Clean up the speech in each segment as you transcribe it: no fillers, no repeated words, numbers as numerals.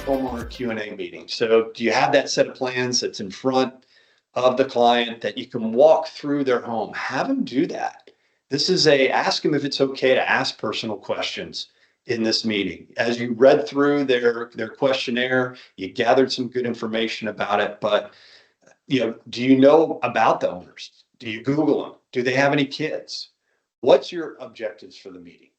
homeowner Q&A meeting. So do you have that set of plans that's in front of the client that you can walk through their home? Have them do that. This is ask them if it's okay to ask personal questions in this meeting. As you read through their questionnaire, you gathered some good information about it, but do you know about the owners? Do you Google them? Do they have any kids? What's your objectives for the meeting?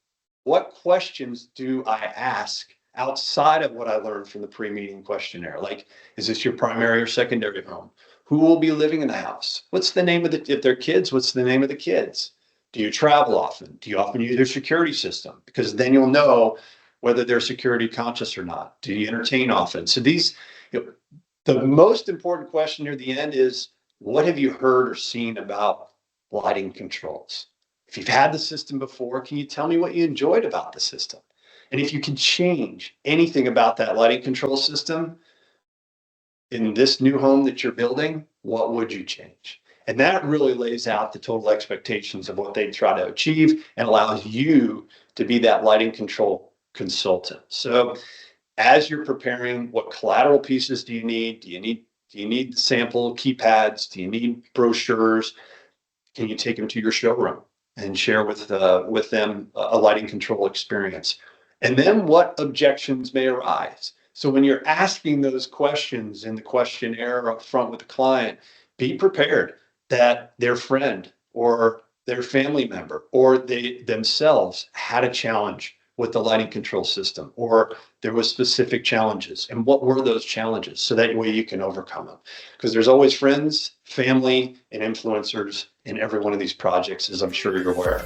What questions do I ask outside of what I learned from the pre-meeting questionnaire? Like, is this your primary or secondary home? Who will be living in the house? What's the name of if they're kids, what's the name of the kids? Do you travel often? Do you often use their security system? Because then you'll know whether they're security conscious or not. Do you entertain often? So the most important question near the end is, what have you heard or seen about lighting controls? If you've had the system before, can you tell me what you enjoyed about the system? And if you can change anything about that lighting control system in this new home that you're building, what would you change? And that really lays out the total expectations of what they try to achieve and allows you to be that lighting control consultant. So as you're preparing, what collateral pieces do you need? Do you need sample keypads? Do you need brochures? Can you take them to your showroom and share with them a lighting control experience? And then what objections may arise? So when you're asking those questions in the questionnaire up front with the client, be prepared that their friend or their family member or they themselves had a challenge with the lighting control system, or there was specific challenges, and what were those challenges, so that way you can overcome them. Because there's always friends, family, and influencers in every one of these projects, as I'm sure you're aware.